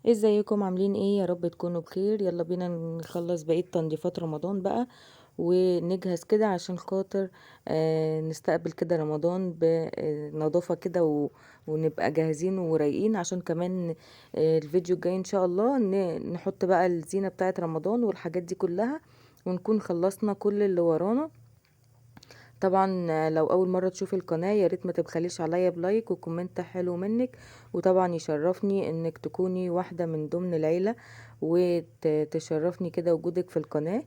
ازيكم عاملين ايه؟ يا رب تكونوا بخير. يلا بينا نخلص بقية تنظيفات رمضان بقى ونجهز كده عشان خاطر نستقبل كده رمضان بنظافة كده ونبقى جاهزين ورايقين عشان كمان الفيديو الجاي ان شاء الله نحط بقى الزينة بتاعت رمضان والحاجات دي كلها ونكون خلصنا كل اللي ورانا. طبعا لو اول مره تشوفي القناه يا ريت ما تبخليش عليا بلايك وكومنت حلو منك، وطبعا يشرفني انك تكوني واحده من ضمن العيله وتشرفني كده وجودك في القناه.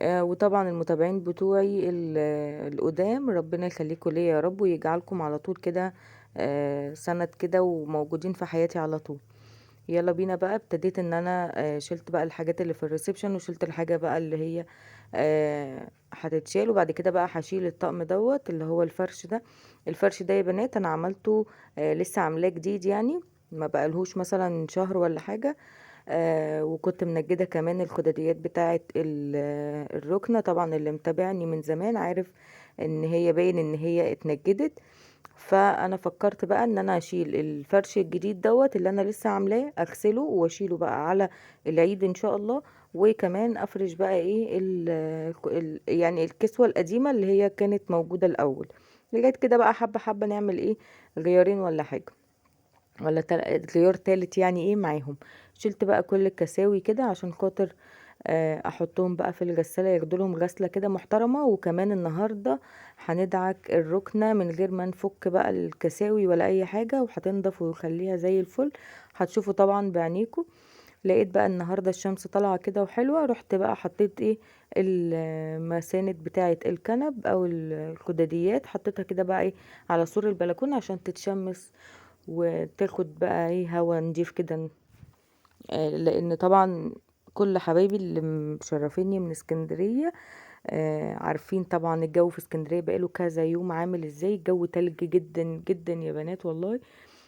وطبعا المتابعين بتوعي القدام ربنا يخليكم ليا يا رب ويجعلكم على طول كده سند كده وموجودين في حياتي على طول. يلا بينا بقى. ابتديت ان انا شلت بقى الحاجات اللي في الريسبشن وشلت الحاجة بقى اللي هي هتتشال، وبعد كده بقى هشيل الطقم دوت اللي هو الفرش ده. الفرش ده يا بنات انا عملته لسه عاملاه جديد، يعني ما بقالهوش مثلا شهر ولا حاجة. وكنت منجدة كمان الخداديات بتاعة الركنة. طبعا اللي متابعني من زمان عارف ان هي باين ان هي اتنجدت. فانا فكرت بقى ان انا اشيل الفرش الجديد دوت اللي انا لسه عاملاه، اغسله واشيله بقى على العيد ان شاء الله. وكمان افرش بقى ايه يعني الكسوة القديمة اللي هي كانت موجودة الاول. لغاية كده بقى حبة حبة نعمل ايه، غيارين ولا حاجة، ولا غيار تالت يعني ايه معاهم. شلت بقى كل الكساوي كده عشان خاطر احطهم بقى في الغسالة ياخدوا لهم غسلة كده محترمة. وكمان النهاردة هندعك الركنة من غير ما نفك بقى الكساوي ولا اي حاجة، وهتنضف ويخليها زي الفل. هتشوفوا طبعا بعينيكم. لقيت بقى النهاردة الشمس طالعة كده وحلوة، رحت بقى حطيت ايه المساند بتاعة الكنب او الخداديات، حطيتها كده بقى ايه على سور البلكونة عشان تتشمس وتاخد بقى ايه هوا نضيف كده. لان طبعا كل حبايبي اللي مشرفيني من اسكندرية عارفين طبعا الجو في اسكندرية بقاله كذا يوم عامل ازاي. الجو تلج جدا جدا يا بنات والله.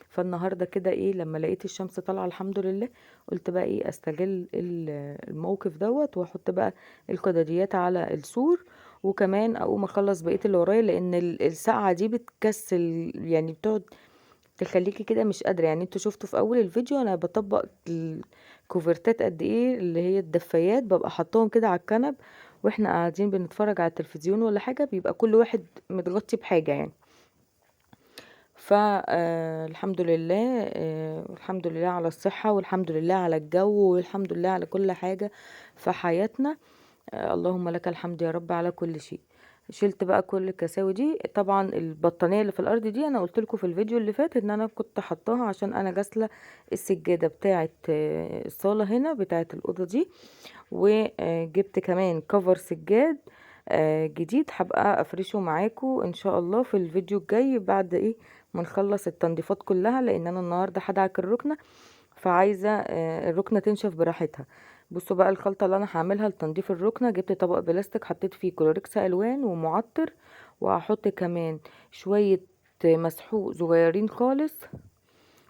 فالنهارده كده ايه لما لقيت الشمس طالعه الحمد لله، قلت بقى ايه استغل الموقف دوت واحط بقى القدريات على السور. وكمان اقوم اخلص بقيه اللي ورايا لان السقعه دي بتكسل، يعني بتقعد تخليكي كده مش قادره. يعني انتوا شفتوا في اول الفيديو انا بطبق الكوفرتات قد ايه اللي هي الدفايات، ببقى حطاهم كده على الكنب واحنا قاعدين بنتفرج على التلفزيون ولا حاجه، بيبقى كل واحد متغطي بحاجه يعني. فالحمد لله، الحمد لله على الصحة والحمد لله على الجو والحمد لله على كل حاجة في حياتنا. اللهم لك الحمد يا رب على كل شيء. شلت بقى كل الكساوي دي. طبعا البطانية اللي في الارض دي انا قلت لكم في الفيديو اللي فات ان انا كنت حطاها عشان انا غاسله السجاده بتاعه الصاله هنا بتاعه الاوضه دي. وجبت كمان كفر سجاد جديد هبقى افرشه معاكم ان شاء الله في الفيديو الجاي بعد ايه ما نخلص التنظيفات كلها، لان انا النهارده هدعك الركنه فعايزه الركنه تنشف براحتها. بصوا بقى الخلطه اللي انا هعملها لتنظيف الركنه. جبت طبق بلاستيك حطيت فيه كلوريكس الوان ومعطر، وهحط كمان شويه مسحوق صغيرين خالص،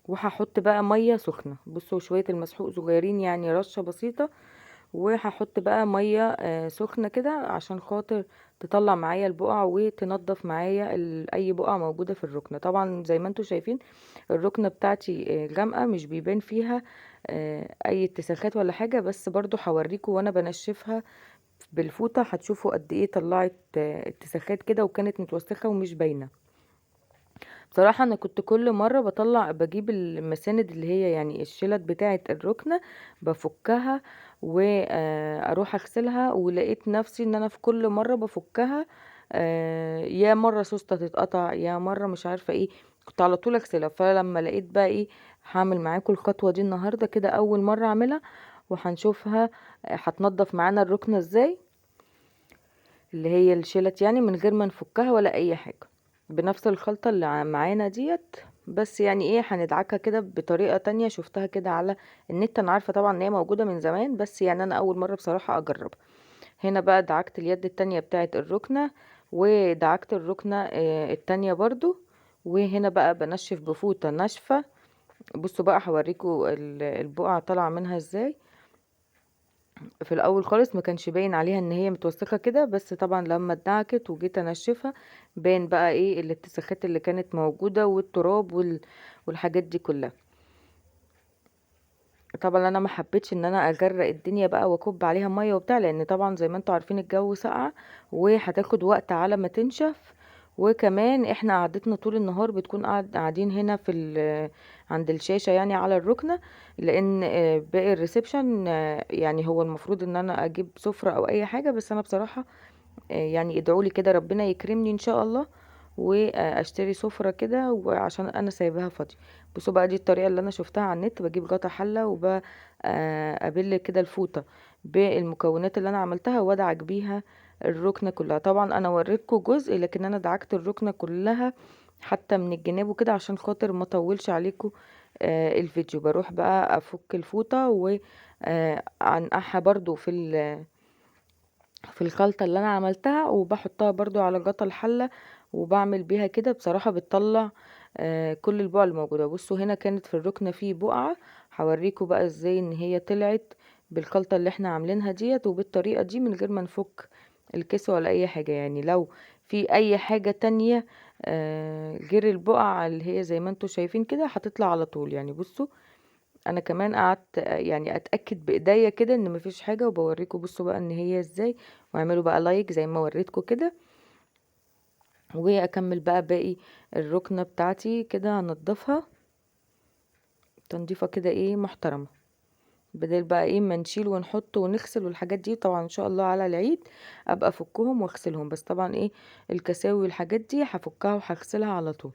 وهحط بقى ميه سخنه. بصوا شويه المسحوق صغيرين يعني رشه بسيطه، وهحط بقى ميه سخنه كده عشان خاطر تطلع معايا البقع وتنضف معايا اي بقع موجوده في الركنه. طبعا زي ما انتم شايفين الركنه بتاعتي غامقه مش بيبان فيها اي اتساخات ولا حاجه، بس برضو هوريكم وانا بنشفها بالفوطه هتشوفوا قد ايه طلعت اتساخات كده وكانت متوسخه ومش باينه. بصراحة أنا كنت كل مرة بجيب المساند اللي هي يعني الشلت بتاعة الركنة بفكها وأروح أغسلها، ولقيت نفسي إن أنا في كل مرة بفكها يا مرة سوستة تتقطع يا مرة مش عارفة ايه، كنت على طول أغسلها. فلما لقيت بقى ايه هعمل معاكم الخطوة دي النهاردة كده أول مرة أعملها، وهنشوفها هتنضف معانا الركنة ازاي اللي هي الشيلت، يعني من غير ما نفكها ولا اي حاجة بنفس الخلطة اللي معانا ديت. بس يعني ايه هندعكها كده بطريقة تانية شفتها كده على النت. انا عارفة طبعا ان هي موجودة من زمان بس يعني انا اول مرة بصراحة اجربها. هنا بقى دعكت اليد التانية بتاعت الركنة ودعكت الركنة التانية برضو. وهنا بقى بنشف بفوطة ناشفة. بصوا بقى هوريكم البقع طالعة منها ازاي. في الاول خالص ما كانش باين عليها ان هي متوسخه كده، بس طبعا لما اتدعكت وجيت انشفها باين بقى ايه الاتساخات اللي كانت موجوده والتراب والحاجات دي كلها. طبعا انا ما حبيتش ان انا اجرق الدنيا بقى واكب عليها ميه وبتاع، لان طبعا زي ما انتوا عارفين الجو ساقع وهتاخد وقت على ما تنشف. وكمان احنا قعدتنا طول النهار بتكون قاعدين هنا عند الشاشة يعني على الركنة، لان باقي الريسبشن يعني هو المفروض ان انا اجيب سفرة او اي حاجة، بس انا بصراحة يعني ادعولي كده ربنا يكرمني ان شاء الله واشتري سفرة كده، وعشان انا سايباها فاضية. بصوا بقى، دي الطريقة اللي انا شفتها على النت. بجيب غطا حلة وبقابل كده الفوطة بالمكونات اللي انا عملتها وادعك بيها الركنة كلها. طبعا انا وريتكم جزء، لكن انا دعكت الركنة كلها حتى من الجناب وكده عشان خاطر ما اطولش عليكم الفيديو. بروح بقى افك الفوطة وانقعها برضو في الخلطة اللي انا عملتها، وبحطها برضو على غطا الحلة وبعمل بيها كده. بصراحة بتطلع كل البقع الموجودة. بصوا هنا كانت في الركنة فيه بقعة، هوريكم بقى ازاي ان هي طلعت بالخلطة اللي احنا عاملينها ديت وبالطريقة دي من غير ما نفك الكيس ولا اي حاجة. يعني لو في اي حاجة تانية غير البقع اللي هي زي ما انتوا شايفين كده هتطلع على طول. يعني بصوا انا كمان قعدت يعني اتاكد بايديا كده ان مفيش حاجه، وبوريكم بصوا بقى ان هي ازاي. واعملوا بقى لايك زي ما وريتكم كده، واكمل بقى باقي الركنه بتاعتي كده هنضفها تنظيفه كده ايه محترمه، بدل بقى ايه ما نشيل ونحط ونغسل والحاجات دي. طبعا ان شاء الله على العيد ابقى افكهم واغسلهم، بس طبعا ايه الكساوي والحاجات دي هفكها وهغسلها على طول.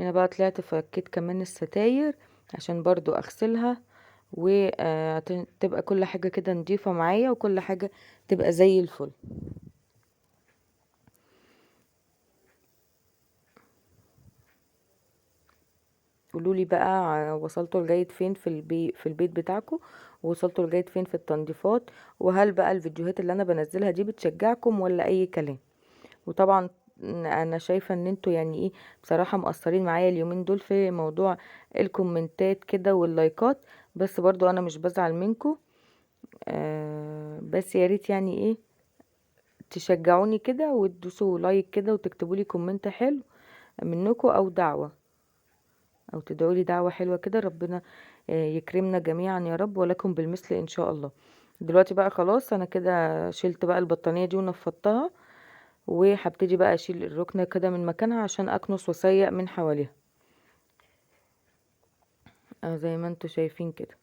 هنا بقى طلعت فكيت كمان الستاير عشان برضو اغسلها وتبقى كل حاجة كده نضيفة معايا وكل حاجة تبقى زي الفل. قولولي بقى وصلتوا لغاية فين في البيت بتاعكم، ووصلتوا لغاية فين في التنظيفات، وهل بقى الفيديوهات اللي انا بنزلها دي بتشجعكم ولا اي كلام. وطبعا انا شايفة ان انتوا يعني ايه بصراحة مقصرين معايا اليومين دول في موضوع الكومنتات كده واللايكات، بس برضو انا مش بزعل منكم. بس يا ريت يعني ايه تشجعوني كده وتدوسوا لايك كده وتكتبوا لي كومنت حلو منكم، او دعوة، او تدعوا لي دعوة حلوة كده. ربنا يكرمنا جميعا يا رب، ولكم بالمثل ان شاء الله. دلوقتي بقى خلاص انا كده شلت بقى البطانية دي ونفضتها، وهبتدي بقى اشيل الركنة كده من مكانها عشان اكنس واسيق من حواليها زي ما انتوا شايفين كده.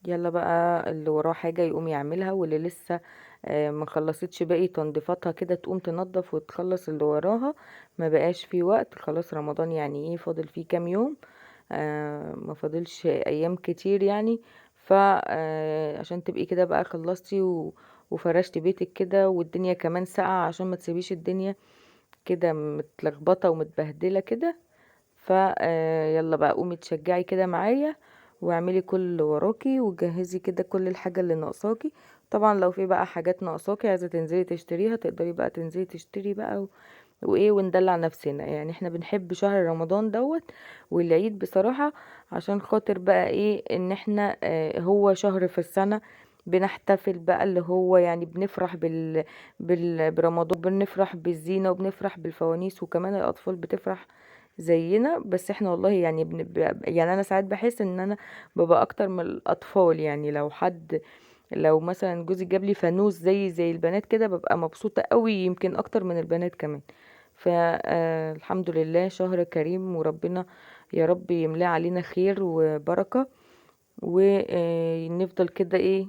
يلا بقى اللي وراه حاجة يقوم يعملها، واللي لسه ما خلصتش باقي تنظيفاتها كده تقوم تنظف وتخلص اللي وراها. ما بقاش في وقت، خلاص رمضان يعني ايه فاضل فيه كام يوم. ما فاضلش ايام كتير يعني. ف عشان تبقي كده بقى خلصتي وفرشتي بيتك كده، والدنيا كمان ساقعة عشان ما تسيبيش الدنيا كده متلخبطة ومتبهدلة كده. ف يلا بقى قومي تشجعي كده معايا واعملي كل اللي وراكي وجهزي كده كل الحاجة اللي ناقصاكي. طبعا لو في بقى حاجات ناقصاكي عايزة تنزلي تشتريها تقدري بقى تنزلي تشتري بقى وايه وندلع نفسنا. يعني احنا بنحب شهر رمضان والعيد بصراحة، عشان خاطر بقى ايه ان احنا هو شهر في السنة بنحتفل بقى اللي هو يعني بنفرح برمضان، بنفرح بالزينة وبنفرح بالفوانيس، وكمان الأطفال بتفرح زينا. بس احنا والله يعني يعني انا ساعات بحس ان انا ببقى اكتر من الاطفال. يعني لو مثلا جوزي جاب لي فانوس زي البنات كده ببقى مبسوطة قوي، يمكن اكتر من البنات كمان. فالحمد لله شهر كريم، وربنا يا رب يملاه علينا خير وبركة، ونفضل كده ايه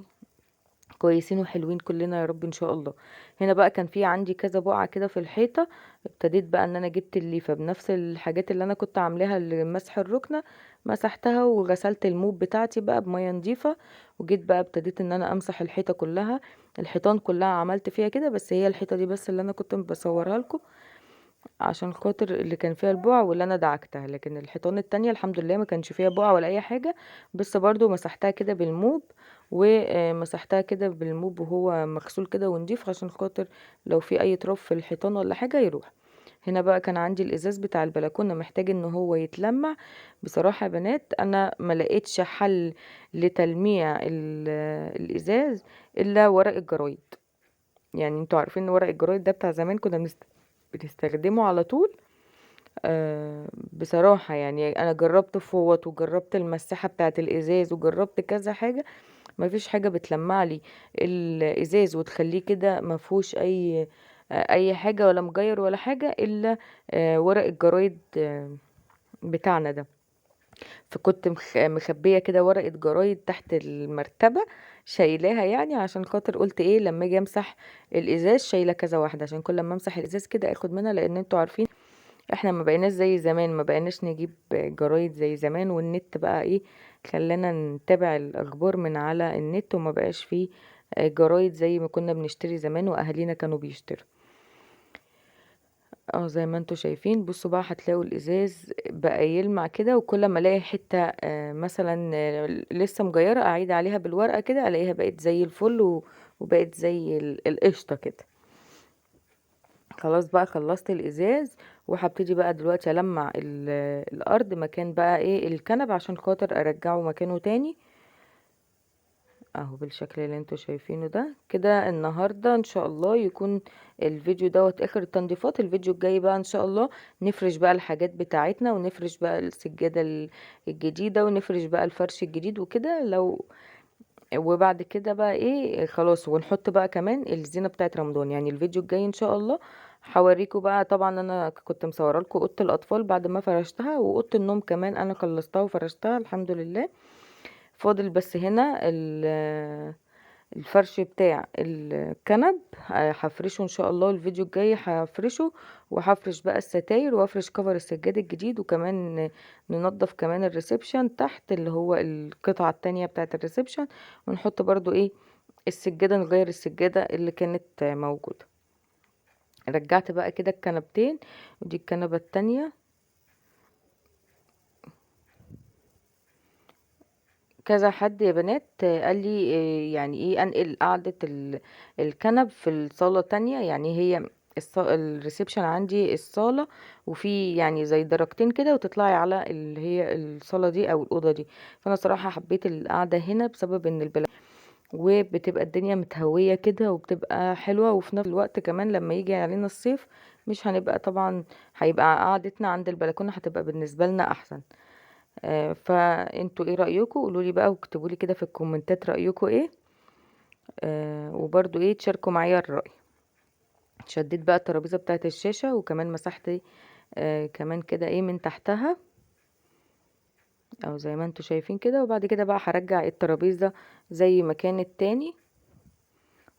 كويسين وحلوين كلنا يا رب ان شاء الله. هنا بقى كان في عندي كذا بقعة كده في الحيطة، ابتديت بقى ان انا جبت الليفة بنفس الحاجات اللي انا كنت عاملاها لمسح الركنة، مسحتها وغسلت الموب بتاعتي بقى بمية نظيفة، وجيت بقى ابتديت ان انا امسح الحيطة كلها. الحيطان كلها عملت فيها كده، بس هي الحيطة دي بس اللي انا كنت بصورها لكم عشان خاطر اللي كان فيها البقع واللي انا دعكتها، لكن الحيطان التانية الحمد لله ما كانش فيها بقع ولا اي حاجة. بس برضو مسحتها كده بالموب، ومسحتها كده بالموب وهو مغسول كده ونضيف عشان خاطر لو في اي تراب في الحيطان ولا حاجة يروح. هنا بقى كان عندي الازاز بتاع البلكونه محتاج ان هو يتلمع. بصراحه يا بنات انا ما لقيتش حل لتلميع الازاز الا ورق الجرايد. يعني انتوا عارفين ان ورق الجرايد ده بتاع زمان كنا بنستخدمه على طول. بصراحة يعني انا جربت فوط وجربت المساحة بتاعة الازاز وجربت كذا حاجة، مفيش حاجة بتلمع لي الازاز وتخليه كده مفهوش اي حاجة ولا مجير ولا حاجة الا ورق الجرايد بتاعنا ده. فكنت مخبية كده ورقة جرايد تحت المرتبة، شايلاها يعني عشان خاطر قلت ايه لما اجي امسح الازاز شايلة كذا واحدة عشان كل ما امسح الازاز كده اخد منها، لان انتوا عارفين احنا ما بقيناش زي زمان، ما بقيناش نجيب جرايد زي زمان، والنت بقى ايه خلانا نتابع الاخبار من على النت، وما بقاش فيه جرايد زي ما كنا بنشتري زمان واهالينا كانوا بيشتروا. زي ما انتوا شايفين، بصوا بقى هتلاقوا الازاز بقى يلمع كده، وكل ما الاقي حتة مثلا لسه مجيرة اعيد عليها بالورقة كده الاقيها بقت زي الفل وبقت زي القشطة كده. خلاص بقى خلصت الازاز، وهبتدي بقى دلوقتي المع الارض مكان بقى ايه الكنب عشان خاطر ارجعه مكانه تاني. اهو بالشكل اللي انتوا شايفينه ده كده. النهاردة ان شاء الله يكون الفيديو دوت اخر التنظيفات. الفيديو الجاي بقى ان شاء الله نفرش بقى الحاجات بتاعتنا، ونفرش بقى السجادة الجديدة، ونفرش بقى الفرش الجديد وكده. وبعد كده بقى ايه خلاص، ونحط بقى كمان الزينة بتاعت رمضان. يعني الفيديو الجاي ان شاء الله هوريكم بقى. طبعا انا كنت مصوره لكم اوضه الاطفال بعد ما فرشتها، واوضه النوم كمان انا خلصتها وفرشتها الحمد لله. فاضل بس هنا الفرش بتاع الكنب هفرشه ان شاء الله. الفيديو الجاي هفرشه، وهفرش بقى الستاير، وافرش كفر السجاد الجديد، وكمان ننظف كمان الريسبشن تحت اللي هو القطعة التانية بتاعة الريسبشن، ونحط برضو ايه السجادة، نغير السجادة اللي كانت موجودة. رجعت بقى كده الكنبتين، ودي الكنبة التانية. كذا حد يا بنات قال لي يعني ايه انقل قعدة الكنب في الصالة تانية. يعني هي الريسبشن عندي الصالة، وفي يعني زي درجتين كده وتطلعي على اللي هي الصالة دي او الأوضة دي. فانا صراحة حبيت القعدة هنا بسبب ان وبتبقى الدنيا متهوية كده وبتبقى حلوة، وفي نفس الوقت كمان لما يجي علينا الصيف مش هنبقى طبعا، هيبقى قعدتنا عند البلكونة هتبقى بالنسبة لنا احسن. فانتوا ايه رأيكم؟ قولولي بقى واكتبولي كده في الكومنتات رأيكم ايه. وبرضو ايه تشاركوا معايا الرأي. شديت بقى الترابيزة بتاعت الشاشة، وكمان مسحت كمان كده ايه من تحتها، او زي ما انتوا شايفين كده. وبعد كده بقى هرجع الترابيزة زي ما كانت تاني،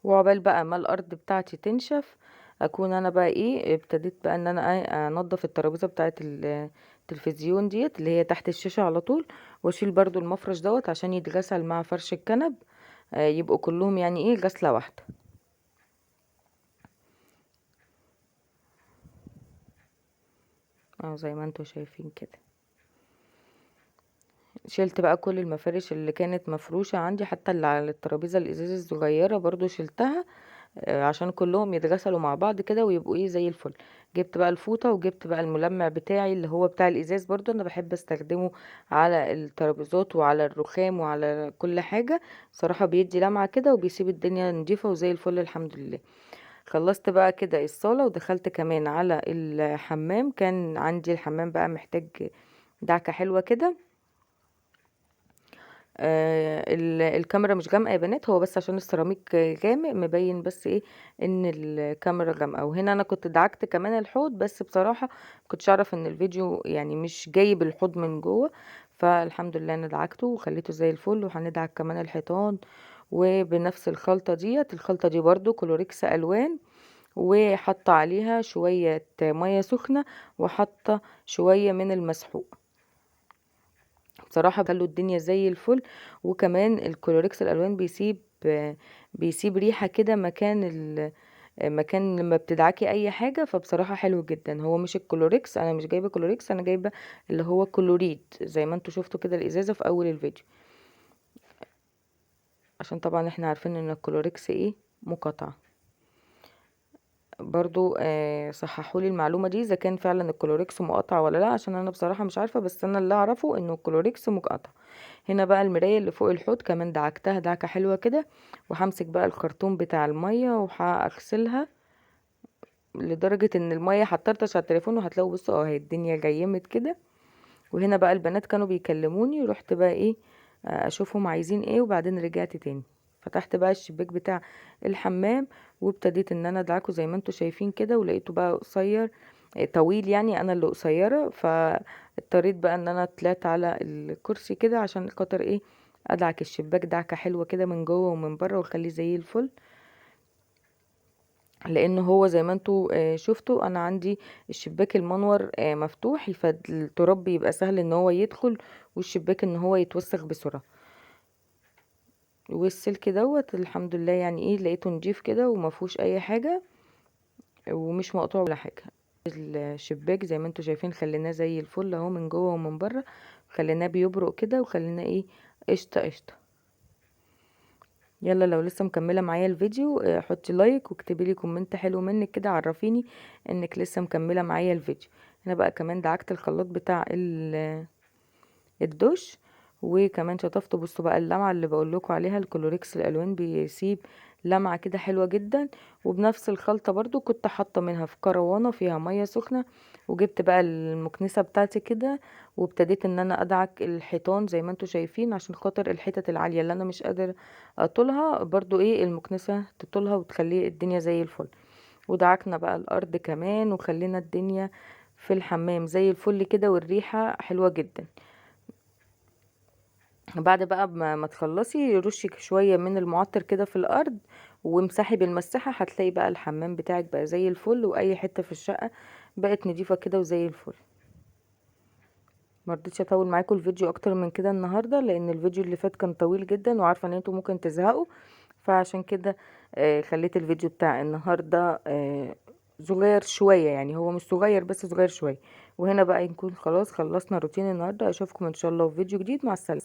وعقبال بقى ما الارض بتاعتي تنشف اكون انا بقى ايه ابتديت بقى ان انا انضف الترابيزة بتاعت التلفزيون ديت اللي هي تحت الشاشة على طول، واشيل برضو المفرش دوت عشان يتغسل مع فرش الكنب، يبقوا كلهم يعني ايه غسلة واحدة. زي ما انتوا شايفين كده. شلت بقى كل المفارش اللي كانت مفروشة عندي، حتى اللي على الترابيزة الازاز الصغيرة برضو شلتها عشان كلهم يتغسلوا مع بعض كده ويبقوا ايه زي الفل. جبت بقى الفوطة، وجبت بقى الملمع بتاعي اللي هو بتاع الازاز، برضو انا بحب استخدمه على الترابيزات وعلى الرخام وعلى كل حاجة. صراحة بيدي لمعة كده وبيسيب الدنيا نضيفة وزي الفل الحمد لله. خلصت بقى كده الصالة، ودخلت كمان على الحمام. كان عندي الحمام بقى محتاج دعكة حلوة كده. الكاميرا مش غامقه يا بنات، هو بس عشان السيراميك غامق مبين بس ايه ان الكاميرا غامقه. وهنا انا كنت دعكت كمان الحوض، بس بصراحه كنتش اعرف ان الفيديو يعني مش جايب الحوض من جوه، فالحمد لله انا دعكته وخليته زي الفل. وهندعك كمان الحيطان وبنفس الخلطه ديت. الخلطه دي برضو كلوريكس الوان، وحط عليها شويه ميه سخنه، وحط شويه من المسحوق. بصراحة خلوا الدنيا زي الفل. وكمان الكلوريكس الالوان بيسيب ريحة كده مكان لما بتدعكي اي حاجة. فبصراحة حلو جدا. هو مش الكلوريكس، انا مش جايبة كلوريكس، انا جايبة اللي هو كلوريد زي ما انتوا شفتوا كده الازازة في اول الفيديو، عشان طبعا احنا عارفين ان الكلوريكس ايه مقاطعة. برضو صححولي المعلومة دي اذا كان فعلا الكلوريكس مقاطعة ولا لا، عشان انا بصراحة مش عارفة، بس انا اللي اعرفه انه الكلوريكس مقاطعة. هنا بقى المراية اللي فوق الحوض كمان دعكتها دعكة حلوة كده، وهمسك بقى الخرطوم بتاع المية وهغسلها لدرجة ان المية هتطرطش على التليفون، وهتلاقوا بصوا اهي الدنيا غيمت كده. وهنا بقى البنات كانوا بيكلموني، رحت بقى ايه اشوفهم عايزين ايه، وبعدين رجعت تاني. فتحت بقى الشباك بتاع الحمام، وابتديت ان انا ادعكه زي ما انتوا شايفين كده، ولقيته بقى قصير طويل يعني، انا اللي قصيرة. فاضطريت بقى ان انا طلعت على الكرسي كده عشان خاطر ايه ادعك الشباك دعكة حلوة كده من جوه ومن بره، واخليه زي الفل. لان هو زي ما انتوا شفتوا انا عندي الشباك المنور مفتوح، فالتراب بيبقى سهل ان هو يدخل، والشباك ان هو يتوسخ بسرعة. والسلك دوت الحمد لله يعني ايه لقيته نضيف كده وما فيهوش اي حاجة، ومش مقطوع ولا حاجة. الشباك زي ما انتوا شايفين خليناه زي الفل اهو من جوه ومن بره، خليناه بيبرق كده، وخليناه ايه قشطة قشطة. يلا لو لسه مكملة معايا الفيديو حطي لايك واكتبي لي كومنت حلو منك كده، عرفيني انك لسه مكملة معايا الفيديو. هنا بقى كمان دعكت الخلاط بتاع الدش، وكمان شطفته. بصوا بقى اللمعة اللي بقول لكم عليها، الكلوريكس الالوان بيسيب لمعة كده حلوة جدا. وبنفس الخلطة برضو كنت حاطة منها في كروانة فيها مية سخنة، وجبت بقى المكنسة بتاعتي كده، وابتديت ان انا ادعك الحيطان زي ما انتوا شايفين، عشان خاطر الحتت العالية اللي انا مش قادر اطولها برضو ايه المكنسة تطولها وتخلي الدنيا زي الفل. ودعكنا بقى الارض كمان، وخلينا الدنيا في الحمام زي الفل كده، والريحة حلوة جدا. بعد بقى ما تخلصي رشي شوية من المعطر كده في الارض، وامسحي بالمسحة، هتلاقي بقى الحمام بتاعك بقى زي الفل، واي حتة في الشقة بقت نضيفة كده وزي الفل. مرضتش اطول معاكم الفيديو اكتر من كده النهاردة، لان الفيديو اللي فات كان طويل جدا، وعارفة ان انتوا ممكن تزهقوا. فعشان كده خليت الفيديو بتاع النهاردة صغير شوية، يعني هو مش صغير بس صغير شوية. وهنا بقى نكون خلاص خلصنا روتين النهاردة. اشوفكم ان شاء الله في فيديو جديد. مع السلامة.